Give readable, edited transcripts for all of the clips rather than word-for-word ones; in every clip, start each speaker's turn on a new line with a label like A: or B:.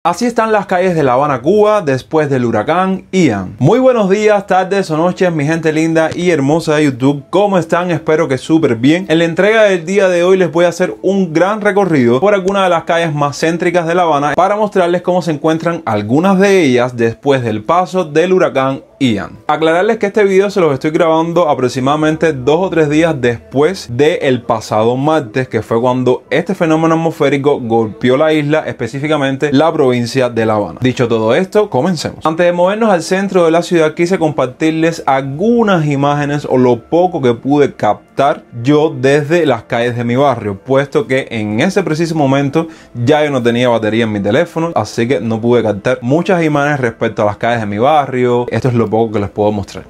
A: Así están las calles de La Habana, Cuba, después del huracán Ian. Muy buenos días, tardes o noches, mi gente linda y hermosa de YouTube. ¿Cómo están? Espero que súper bien. En la entrega del día de hoy les voy a hacer un gran recorrido por algunas de las calles más céntricas de La Habana para mostrarles cómo se encuentran algunas de ellas después del paso del huracán Ian. Aclararles que este video se los estoy grabando aproximadamente 2 o 3 días después del pasado martes, que fue cuando este fenómeno atmosférico golpeó la isla, específicamente la provincia de La Habana. Dicho todo esto, comencemos. Antes de movernos al centro de la ciudad, quise compartirles algunas imágenes o lo poco que pude captar yo desde las calles de mi barrio, puesto que en ese preciso momento ya yo no tenía batería en mi teléfono, así que no pude captar muchas imágenes respecto a las calles de mi barrio. Esto es lo poco que les puedo mostrar.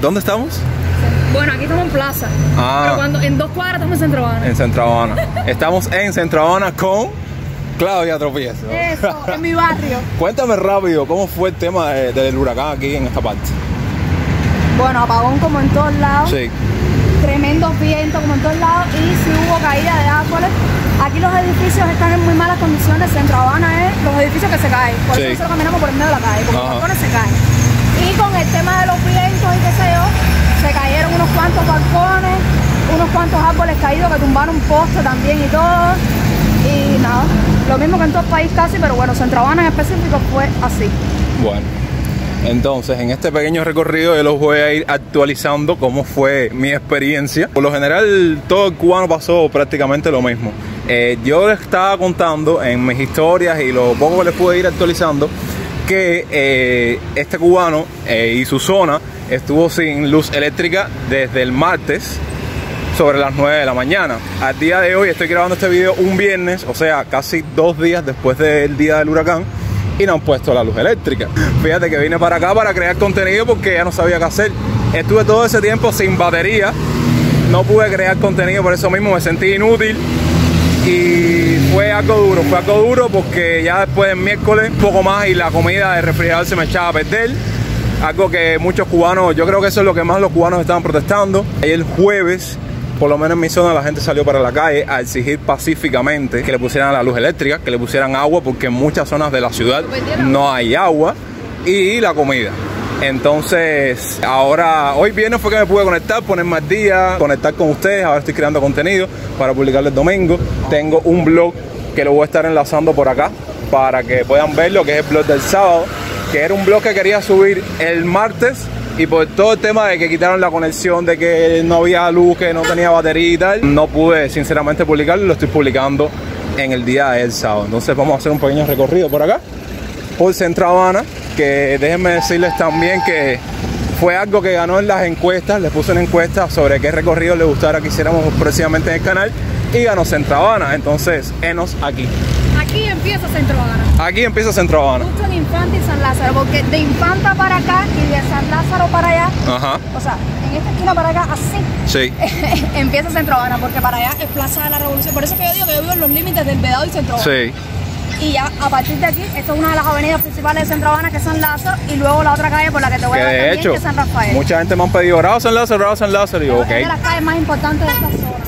A: ¿Dónde estamos?
B: Bueno, aquí estamos en Plaza. Pero cuando en 2 cuadras estamos en Centro Habana. En
A: Centro Habana. Estamos en Centro Habana con Claudia Tropiezo.
B: Eso, en mi barrio.
A: Cuéntame rápido, ¿cómo fue el tema del huracán aquí en esta parte?
B: Bueno, apagón como en todos lados.
A: Sí.
B: Tremendos vientos como en todos lados. Y si hubo caída de árboles. Aquí los edificios están en muy malas condiciones. Centro Habana es los edificios que se caen. Por eso nosotros caminamos por el medio de la calle, porque los balcones se caen. Y con el tema de los vientos y qué sé yo, se cayeron unos cuantos balcones, unos cuantos árboles caídos que tumbaron postes también y todo. Y nada, lo mismo que en todo el país casi, pero bueno, Centro Habana en específico fue así. Bueno,
A: entonces en este pequeño recorrido yo los voy a ir actualizando cómo fue mi experiencia. Por lo general todo el cubano pasó prácticamente lo mismo. Yo les estaba contando en mis historias y lo poco que les pude ir actualizando que este cubano y su zona estuvo sin luz eléctrica desde el martes sobre las 9 de la mañana. Al día de hoy estoy grabando este video un viernes, o sea, casi 2 días después del día del huracán, y no han puesto la luz eléctrica. Fíjate que vine para acá para crear contenido porque ya no sabía qué hacer. Estuve todo ese tiempo sin batería, no pude crear contenido, por eso mismo me sentí inútil. Y fue algo duro porque ya después del miércoles un poco más y la comida de refrigerador se me echaba a perder. Algo que muchos cubanos, yo creo que eso es lo que más los cubanos estaban protestando. Ayer el jueves, por lo menos en mi zona, la gente salió para la calle a exigir pacíficamente que le pusieran la luz eléctrica, que le pusieran agua, porque en muchas zonas de la ciudad no hay agua, y la comida. Entonces, ahora, hoy viernes fue que me pude conectar, ponerme al día, conectar con ustedes. Ahora estoy creando contenido para publicarlo el domingo. Tengo un blog que lo voy a estar enlazando por acá para que puedan verlo, que es el blog del sábado, que era un blog que quería subir el martes, y por todo el tema de que quitaron la conexión, de que no había luz, que no tenía batería y tal, no pude sinceramente publicarlo. Lo estoy publicando en el día del sábado. Entonces vamos a hacer un pequeño recorrido por acá, por Centro Habana, que déjenme decirles también que fue algo que ganó en las encuestas. Les puse una encuesta sobre qué recorrido les gustara que hiciéramos próximamente en el canal, y ganó Centro Habana. Entonces, enos aquí.
B: Aquí empieza Centro Habana.
A: Aquí empieza Centro Habana.
B: Justo en Infanta y San Lázaro, porque de Infanta para acá y de San Lázaro para allá, o sea, en esta esquina para acá, así, empieza Centro Habana, porque para allá es Plaza de la Revolución. Por eso que yo digo que yo vivo en los límites del Vedado y Centro Habana. Y ya a partir de aquí, esta es una de las avenidas principales de Centro Habana, que es San Lázaro, y luego la otra calle por la que te voy a dar también, que es San Rafael.
A: Mucha gente me han pedido Bravo San Lázaro, y yo,
B: es de las calles más importantes de esta zona,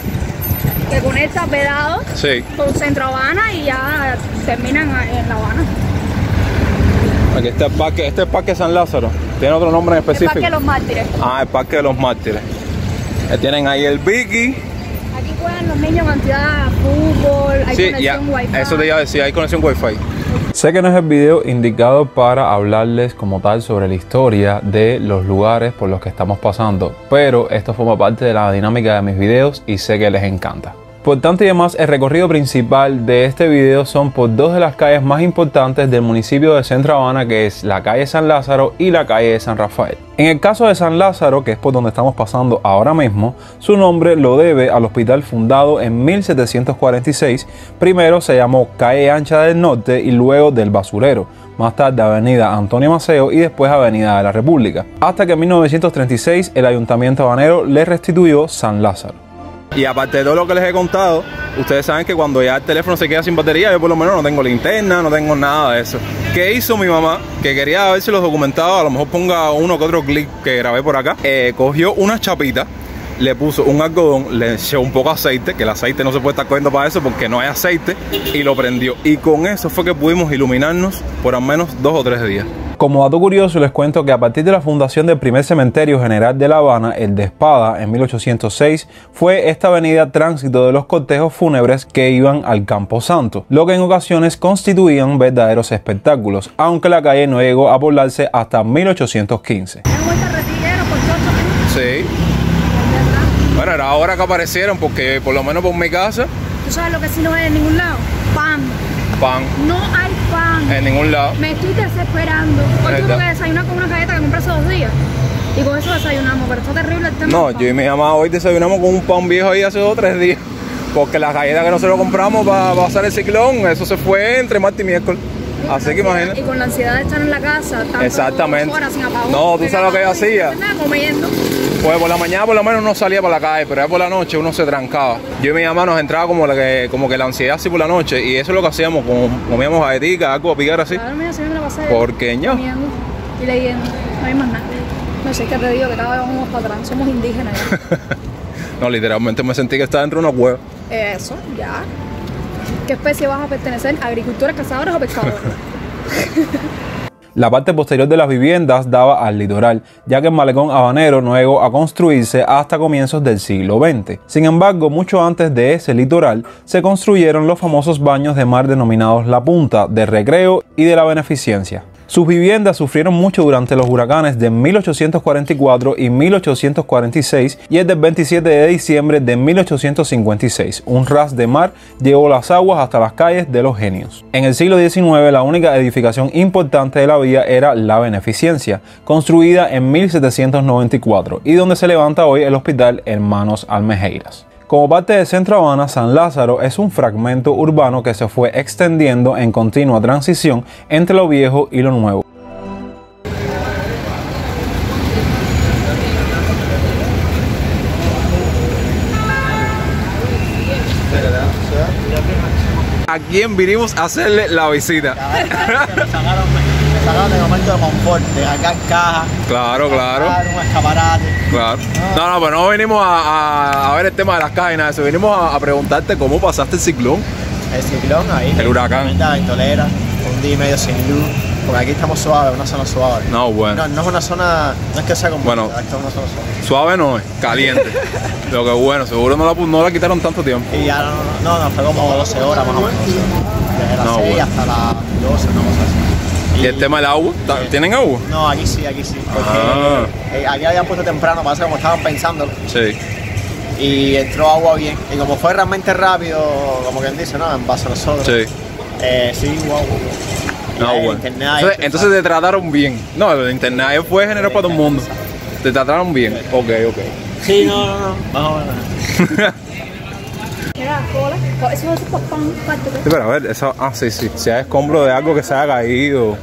B: que conecta Vedado con Centro Habana y ya terminan en La Habana.
A: Aquí está el parque, este es el Parque San Lázaro. ¿Tiene otro nombre en específico?
B: El Parque de los Mártires.
A: El Parque de los Mártires. Tienen ahí el Vicky.
B: Aquí juegan los niños cantidad fútbol, hay conexión Wi-Fi.
A: Eso te iba a decir, hay conexión Wi-Fi. Sé que no es el video indicado para hablarles como tal sobre la historia de los lugares por los que estamos pasando, pero esto forma parte de la dinámica de mis videos y sé que les encanta. Por tanto y demás, el recorrido principal de este video son por 2 de las calles más importantes del municipio de Centro Habana, que es la calle San Lázaro y la calle de San Rafael. En el caso de San Lázaro, que es por donde estamos pasando ahora mismo, su nombre lo debe al hospital fundado en 1746. Primero se llamó Calle Ancha del Norte y luego del Basurero. Más tarde Avenida Antonio Maceo y después Avenida de la República. Hasta que en 1936 el Ayuntamiento habanero le restituyó San Lázaro. Y aparte de todo lo que les he contado, ustedes saben que cuando ya el teléfono se queda sin batería, yo por lo menos no tengo linterna, no tengo nada de eso. ¿Qué hizo mi mamá? Que quería ver si los documentaba, a lo mejor ponga uno que otro clip que grabé por acá. Cogió una chapita, le puso un algodón, le echó un poco de aceite, que el aceite no se puede estar cogiendo para eso porque no hay aceite, y lo prendió. Y con eso fue que pudimos iluminarnos por al menos 2 o 3 días. Como dato curioso les cuento que a partir de la fundación del primer cementerio general de La Habana, el de Espada, en 1806, fue esta avenida tránsito de los cortejos fúnebres que iban al Campo Santo, lo que en ocasiones constituían verdaderos espectáculos, aunque la calle no llegó a poblarse hasta 1815. Sí. Bueno, era hora que aparecieron porque por lo menos por mi casa...
B: ¿Tú sabes lo que sí no hay en ningún lado? Pan.
A: Pan.
B: No hay pan.
A: En ningún lado.
B: Me estoy desesperando. Hoy tuve que desayunar con una galleta que compré hace 2 días. Y con eso desayunamos, pero está terrible el tema.
A: No, yo y mi mamá hoy desayunamos con un pan viejo ahí hace 2 o 3 días. Porque la galleta que nosotros compramos para pasar el ciclón, eso se fue entre martes y miércoles. Así que imagínate.
B: Y con la ansiedad de estar en la casa,
A: exactamente.
B: Horas sin apagón,
A: no, tú sabes lo que yo hacía.
B: Comiendo.
A: Pues por la mañana por lo menos no salía para la calle, pero ya por la noche uno se trancaba. Yo y mi mamá nos entraba como que la ansiedad así por la noche, y eso es lo que hacíamos, comíamos galleticas, algo a picar así.
B: Claro, mira, se me la pasé
A: porque ño.
B: Comiendo y leyendo, no hay más nada. No sé qué te digo, que cada vez vamos para atrás, somos indígenas.
A: No, literalmente me sentí que estaba dentro de una cueva.
B: Eso, ya. ¿Qué especie vas a pertenecer? ¿Agricultores, cazadores o pescadores?
A: La parte posterior de las viviendas daba al litoral, ya que el malecón habanero no llegó a construirse hasta comienzos del siglo XX. Sin embargo, mucho antes de ese litoral, se construyeron los famosos baños de mar denominados La Punta, de Recreo y de la Beneficencia. Sus viviendas sufrieron mucho durante los huracanes de 1844 y 1846 y el del 27 de diciembre de 1856. Un ras de mar llevó las aguas hasta las calles de Los Genios. En el siglo XIX, la única edificación importante de la vía era La Beneficencia, construida en 1794 y donde se levanta hoy el Hospital Hermanos Almejeiras. Como parte de Centro Habana, San Lázaro es un fragmento urbano que se fue extendiendo en continua transición entre lo viejo y lo nuevo. ¿A quién vinimos a hacerle la visita?
C: Me sacaron de momento de confort, de sacar caja.
A: Claro, claro.
C: Un escaparate.
A: Claro. No, pero no venimos a ver el tema de las cajas y nada de eso. Venimos a preguntarte cómo pasaste el ciclón.
C: El ciclón ahí.
A: El huracán.
C: En Tolera, un día y medio sin luz. Porque aquí estamos suaves, una zona suave.
A: No, bueno.
C: No es una zona, no es que sea como.
A: Bueno,
C: esto es una zona suave.
A: Suave no es, caliente. Lo que bueno, seguro no la quitaron tanto tiempo.
C: Y ya no, fue como 12 horas más o menos. Desde las 6 hasta las 12, no cosa así.
A: ¿Y el tema del agua? ¿Tienen agua?
C: No, aquí sí. Porque aquí habían puesto temprano, parece como estaban pensando.
A: Sí.
C: Y entró agua bien. Y como fue realmente rápido, como quien dice, ¿no? En base a nosotros.
A: Sí.
C: Sí, wow.
A: No, bueno. Entonces te trataron bien. No, el internet fue general para todo el mundo. Te trataron bien. Ok.
C: Sí, no. Más o menos.
B: Mira, cola. Eso es parte de...
A: Pero a ver, eso, sí. Si hay escombro de algo que se haya caído,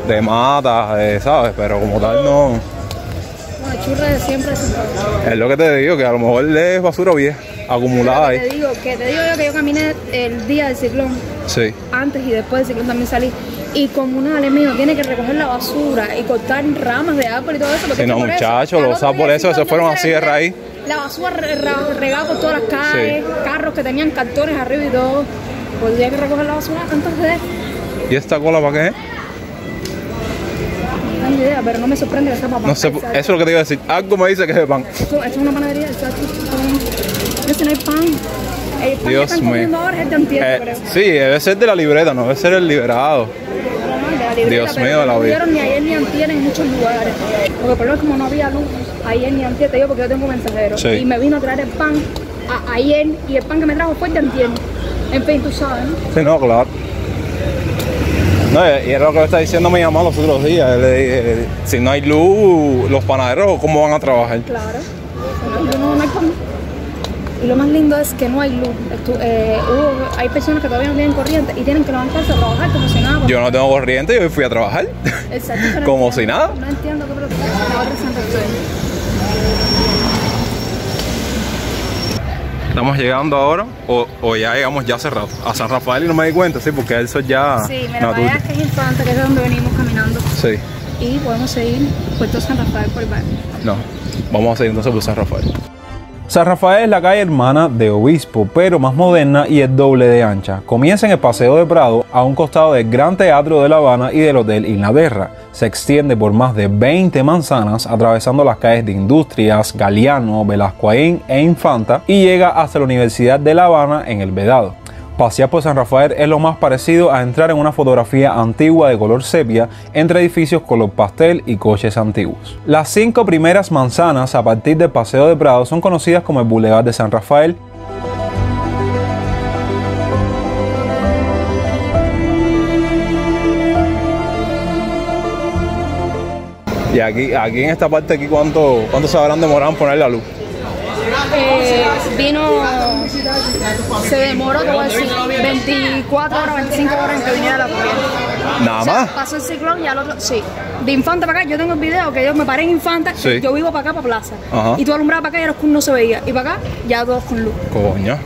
A: de mata, ¿sabes? Pero como tal no.
B: Bueno, churre de siempre.
A: Es lo que te digo, que a lo mejor es basura vieja, acumulada ahí.
B: Te digo yo que yo caminé el día del ciclón.
A: Sí.
B: Antes y después del ciclón también salí. Y comunales míos tiene que recoger la basura y cortar ramas de árbol y todo eso.
A: Sí, no, muchachos, los árboles esos se fueron así de raíz.
B: La basura regada por todas las calles, sí. Carros que tenían cartones arriba y todo. Pues había que recoger la basura antes de...
A: ¿Y esta cola para qué es?
B: No tengo idea, pero no me sorprende que sea para pan.
A: No sé, eso es lo que te iba a decir. Algo me dice que es de pan.
B: Esto es una panadería, no hay pan. El pan que están comiendo ahora es el de antier, creo.
A: Sí, debe ser de la libreta, no debe ser el liberado. Dios mío, de la vida.
B: No ni ayer ni antier en muchos lugares. Porque por lo menos como no había luz, ayer ni antier, te digo porque yo tengo mensajero.
A: Sí.
B: Y me vino a traer el pan ayer y el pan que me trajo fue el de antier. En fin, tú sabes, ¿no?
A: Sí, no, claro. No, y era lo que le está diciendo mi mamá los otros días. Le dije, si no hay luz, los panaderos, ¿cómo van a trabajar?
B: Claro. No hay pan. Y lo más lindo es que no hay luz. Hay personas que todavía no tienen corriente y tienen que levantarse a trabajar como si nada.
A: Yo no tengo corriente, yo fui a trabajar.
B: Exacto.
A: Como si nada.
B: No entiendo qué protesta la otra Santa Cruz.
A: Estamos llegando ahora, o ya llegamos ya hace rato, a San Rafael y no me di cuenta, sí, porque eso ya...
B: Sí, mira, para allá es que es Infante, que es de donde venimos caminando.
A: Sí.
B: Y podemos seguir por todo San Rafael por el barrio.
A: No, vamos a seguir entonces por San Rafael.
D: San Rafael es la calle hermana de Obispo, pero más moderna y es doble de ancha. Comienza en el Paseo de Prado, a un costado del Gran Teatro de La Habana y del Hotel Inglaterra. Se extiende por más de 20 manzanas, atravesando las calles de Industrias, Galeano, Velascoaín e Infanta, y llega hasta la Universidad de La Habana en El Vedado. Pasear por San Rafael es lo más parecido a entrar en una fotografía antigua de color sepia entre edificios color pastel y coches antiguos. Las 5 primeras manzanas a partir del Paseo de Prado son conocidas como el Boulevard de San Rafael.
A: Y aquí en esta parte aquí, ¿cuánto se habrán demorado en poner la luz?
B: Se demoró, te voy a decir, 24 horas, 25 horas en que viniera la corriente.
A: Nada
B: O sea,
A: más.
B: pasó el ciclón y al otro, sí. De Infanta para acá, yo tengo el video que yo me paré en Infanta,
A: Sí.
B: yo vivo para acá, para Plaza.
A: Ajá.
B: Y tú alumbrabas para acá y el oscuro no se veía. Y para acá, ya todos con luz.
A: Coño.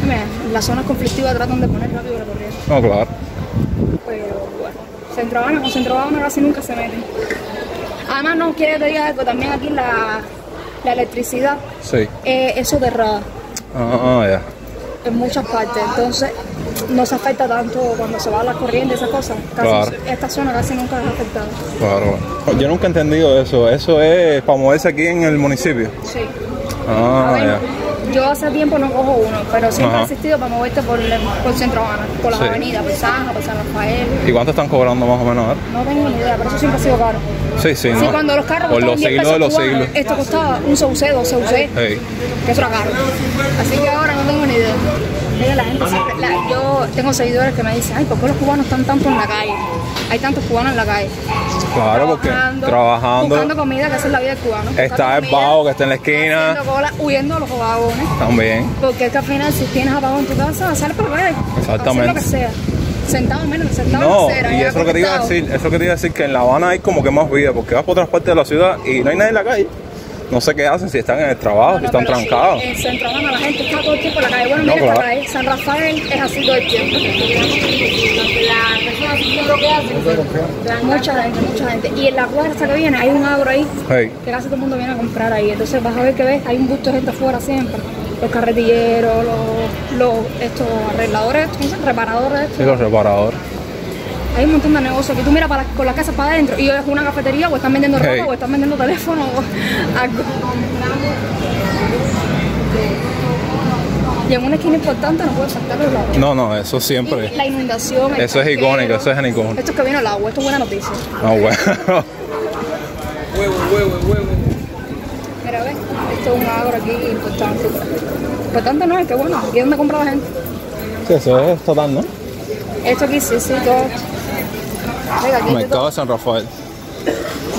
B: Mira, las zonas conflictivas tratan de poner rápido la corriente.
A: No, claro.
B: Pero bueno, Centro Habana con Centro Habana casi nunca se meten. Además, no quiere que te diga algo, también aquí la electricidad
A: Sí.
B: es soterrada
A: Ya.
B: en muchas partes, entonces no se afecta tanto cuando se va la corriente, esas cosas. Casi,
A: Claro.
B: Esta zona casi nunca es afectada.
A: Claro. Yo nunca he entendido eso. Eso es para moverse aquí en el municipio.
B: Sí. A ver,
A: Ya.
B: yo hace tiempo no cojo uno, pero siempre
A: Ajá.
B: he asistido para moverte por Centro Habana, por las
A: Sí.
B: avenidas, por Zanja, por San Rafael.
A: ¿Y cuánto están cobrando más o menos ahora?
B: No tengo ni idea, pero eso siempre ha sido caro.
A: Sí,
B: Sí,
A: ¿no?
B: cuando los carros
A: Por
B: costaban
A: los
B: 10
A: siglos
B: pesos
A: de los
B: cubanos,
A: siglos.
B: esto costaba un CUC, 2 CUC,
A: Hey.
B: que eso era caro. Así que ahora no tengo ni idea. Mira, la gente siempre, yo tengo seguidores que me dicen, ay, ¿por qué los cubanos están tanto en la calle? Hay tantos cubanos en la calle.
A: Claro, porque trabajando.
B: Buscando comida, que esa es la vida del cubano.
A: Está el vago que está en la esquina.
B: Haciendo cola, huyendo de los vagones.
A: También.
B: Porque es que al final, si tienes apagón en tu casa, sales por la calle.
A: Exactamente.
B: Hacer lo que sea. Sentado menos, sentado
A: No,
B: en la acera,
A: y
B: ya
A: eso es lo que te iba a
B: conectado.
A: decir, que en La Habana hay como que más vida, porque vas por otras partes de la ciudad y no hay nadie en la calle. No sé qué hacen, si están en el trabajo,
B: No,
A: si están
B: pero
A: trancados.
B: En Centro Habana la gente está todo el tiempo en la calle. Bueno,
A: No,
B: mira
A: claro.
B: esta calle, San Rafael es así todo el tiempo. Las personas hacen lo que hacen. Mucha gente. Y en la cuarta que viene hay un agro ahí,
A: Hey.
B: que casi todo el mundo viene a comprar ahí. Entonces vas a ver que ves, hay un busto de gente afuera siempre. Los carretilleros, estos arregladores, ¿cómo se llama? Reparadores.
A: Sí, los reparadores.
B: Hay un montón de negocios aquí. Tú miras con las casas para adentro y es una cafetería o están vendiendo ropa
A: Hey.
B: o están vendiendo teléfono o algo. Y en una esquina importante no puedes saltar los lados.
A: No, eso siempre.
B: Y la inundación. el
A: Eso es
B: parqueo.
A: icónico, eso es icónico.
B: Esto es que vino el agua, esto es buena noticia.
A: No, bueno.
B: Mira, ves, esto es un agro aquí importante. Importante no es que bueno, aquí es donde compra la gente.
A: Sí, eso es total, ¿no?
B: Esto aquí sí, todo. Venga, aquí hay de
A: Mercado
B: todo.
A: de San Rafael.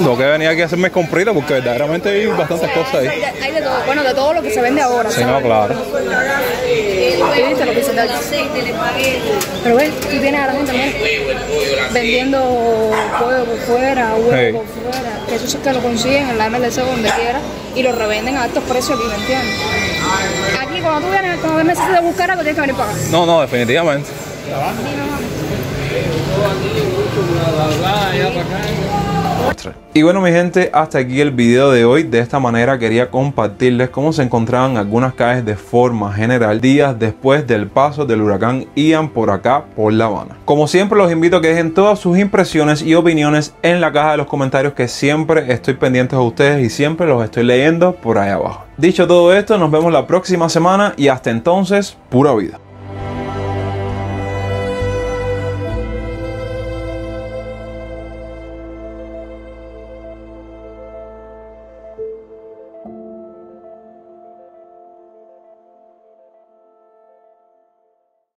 A: Lo que venía aquí a hacerme comprita porque verdaderamente hay bastantes cosas ahí.
B: Hay de todo, bueno, de todo lo que se vende ahora.
A: Sí,
B: ¿sabes?
A: no, claro.
B: ¿Y viste lo que se da? Pero ves, tú tienes a la gente también vendiendo pollo por fuera, huevo
A: Hey.
B: por fuera, que eso sí que lo consiguen en la MLC o donde quiera y lo revenden a altos precios aquí, ¿me entiendes? Aquí cuando tú vienes, cuando necesitas buscar algo, tienes que venir para acá.
A: No, definitivamente.
D: Y bueno mi gente, hasta aquí el video de hoy. De esta manera quería compartirles cómo se encontraban algunas calles de forma general días después del paso del huracán Ian por acá por La Habana. Como siempre los invito a que dejen todas sus impresiones y opiniones en la caja de los comentarios, que siempre estoy pendiente de ustedes y siempre los estoy leyendo por ahí abajo. Dicho todo esto, nos vemos la próxima semana y hasta entonces, pura vida.